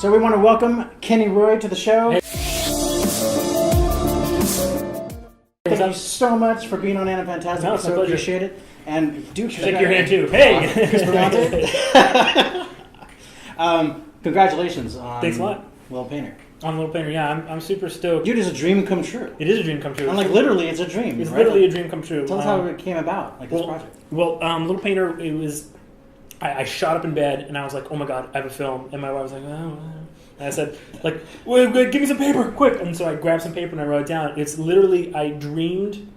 So we want to welcome Kenny Roy to the show. Hey. Thank you so much for being on Animfantastic. No, I it's my so pleasure. appreciate it. And do Shake your hand too. Hey! Congratulations on Thanks a lot. Little Painter. On Little Painter, yeah, I'm super stoked. Dude, it's a dream come true. It is a dream come true. And like literally, it's a dream. It's right? literally a dream come true. Tell us how it came about, like this project. Well, Little Painter, it was. I shot up in bed and I was like, oh my god, I have a film. And my wife was like, oh. And I said, like, wait, give me some paper, quick. And so I grabbed some paper and I wrote it down. It's literally, I dreamed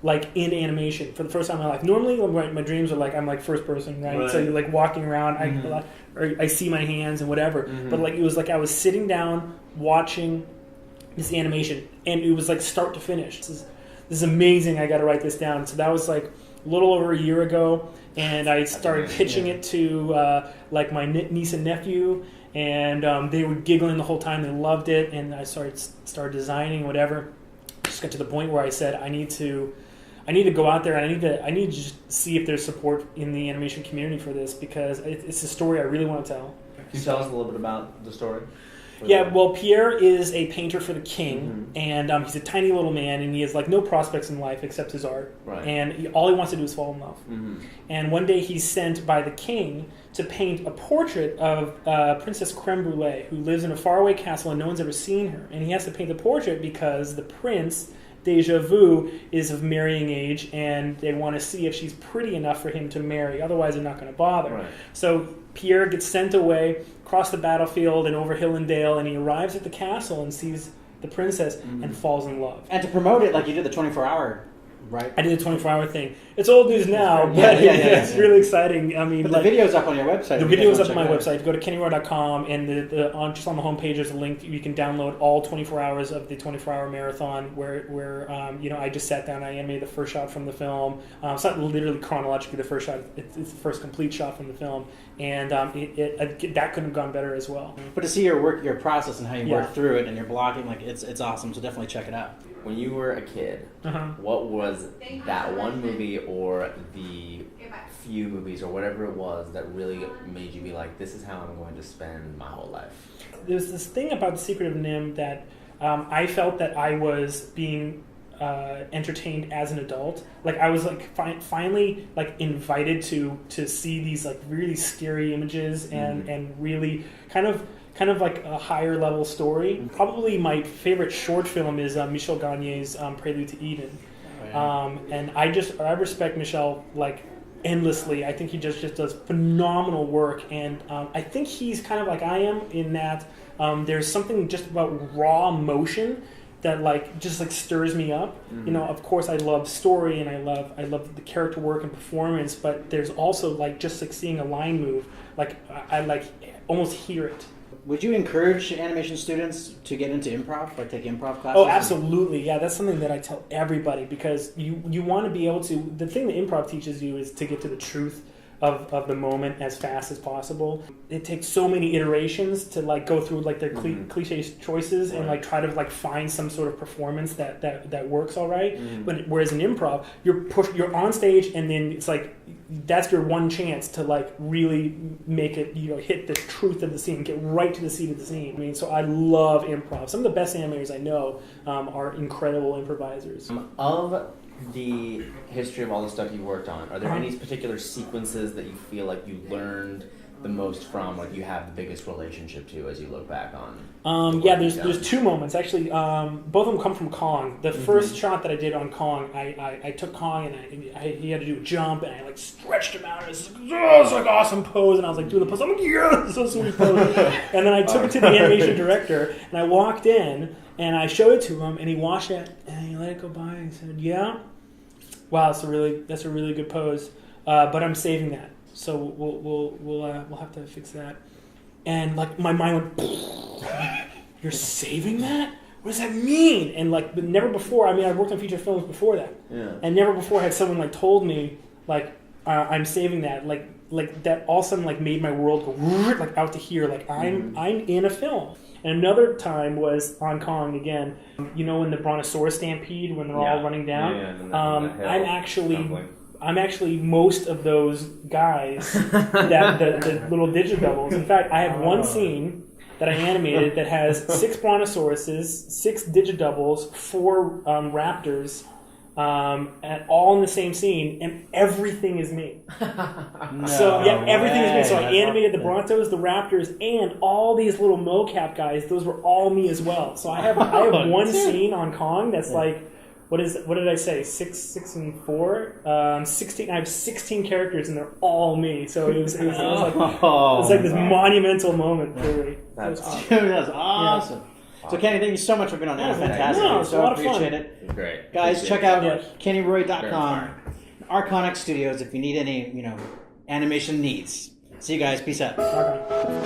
like in animation for the first time in my life. Normally, my dreams are like, I'm like first person, right? So you're like walking around, I see my hands and whatever. Mm-hmm. But like, it was like I was sitting down watching this animation and it was like start to finish. This is amazing. I got to write this down. So that was like a little over a year ago. And I started pitching it to like my niece and nephew, and they were giggling the whole time. They loved it, and I started designing whatever. Just got to the point where I said I need to go out there and I need to just see if there's support in the animation community for this, because it's a story I really want to tell. Can you tell us a little bit about the story? Yeah, well, Pierre is a painter for the king, and he's a tiny little man, and he has like no prospects in life except his art. Right. And all he wants to do is fall in love. And one day he's sent by the king to paint a portrait of Princess Creme Brulee, who lives in a faraway castle and no one's ever seen her. And he has to paint the portrait because the prince, Deja Vu, is of marrying age, and they want to see if she's pretty enough for him to marry. Otherwise, they're not going to bother. Right. So Pierre gets sent away, across the battlefield and over hill and dale, and he arrives at the castle and sees the princess and falls in love. And to promote it, like you did the 24-hour, right? I did the 24-hour thing. It's old news now, but it's really exciting. I mean, but the video's up on your website. The video's up on my website. Go to kennyroy.com, and just on the homepage there's a link. You can download all 24 hours of the 24-hour marathon where I just sat down and I animated the first shot from the film. It's not literally chronologically the first shot. It's the first complete shot from the film, and that couldn't have gone better as well. But to see your work, your process, and how you work through it, and your blogging, like it's awesome. So definitely check it out. When you were a kid, what was that one movie or the few movies or whatever it was that really made you be like, this is how I'm going to spend my whole life? There's this thing about The Secret of Nim that I felt that I was being entertained as an adult. Like I was like finally like invited to see these like really scary images and really kind of like a higher level story. Probably my favorite short film is Michel Gagne's Prelude to Eden. And I respect Michel like endlessly. I think he just does phenomenal work, and I think he's kind of like I am in that there's something just about raw motion that like just like stirs me up. You know, of course I love story and I love the character work and performance, but there's also like just like seeing a line move, like I like almost hear it. Would you encourage animation students to get into improv, like take improv classes? Oh, absolutely. Yeah, that's something that I tell everybody, because you want to be able to, the thing that improv teaches you is to get to the truth of the moment as fast as possible. It takes so many iterations to like go through like their cliche choices and like try to like find some sort of performance that works all right. But whereas in improv, you're on stage, and then it's like that's your one chance to like really make it, hit the truth of the scene, get right to the seat of the scene. I mean, so I love improv. Some of the best animators I know are incredible improvisers. Of the history of all the stuff you worked on, are there any particular sequences that you feel like you learned the most from, like you have the biggest relationship to as you look back on? There's two moments actually. Both of them come from Kong. The first shot that I did on Kong, I took Kong and he had to do a jump, and I like stretched him out. It's like awesome pose, and I was like doing the pose. I'm like, yeah, this is so sweet pose. And then I took it to the animation director, and I walked in and I showed it to him, and he watched it and he let it go by and he said, "Yeah, wow, that's a really good pose, but I'm saving that. So we'll have to fix that." And like my mind went, "You're saving that? What does that mean?" And like, but never before. I mean, I worked on feature films before that, and never before had someone like told me like I'm saving that. Like that all of a sudden like made my world go like out to here. Like I'm in a film. And another time was on Kong again. When the Brontosaurus stampede, when they're all running down. I'm actually most of those guys that the little digit doubles. In fact, I have one scene that I animated that has 6 brontosauruses, 6 digidoubles, 4 raptors, and all in the same scene, and everything is me. No So yeah, everything is me. So I way. animated the Brontos, the Raptors, and all these little mocap guys. Those were all me as well. So I have one scene on Kong that's like, what did I say? 6 and 4, 16. I have 16 characters, and they're all me. So it was like this monumental moment. Really, That's It was awesome. Dude, that's awesome. So Kenny, thank you so much for being on Animfantastic. No, it's a so lot of fun. appreciate it. Great. Guys, Appreciate check it. out Yeah. KennyRoy.com, Arconyx Studios if you need any, animation needs. See you guys. Peace out. Okay.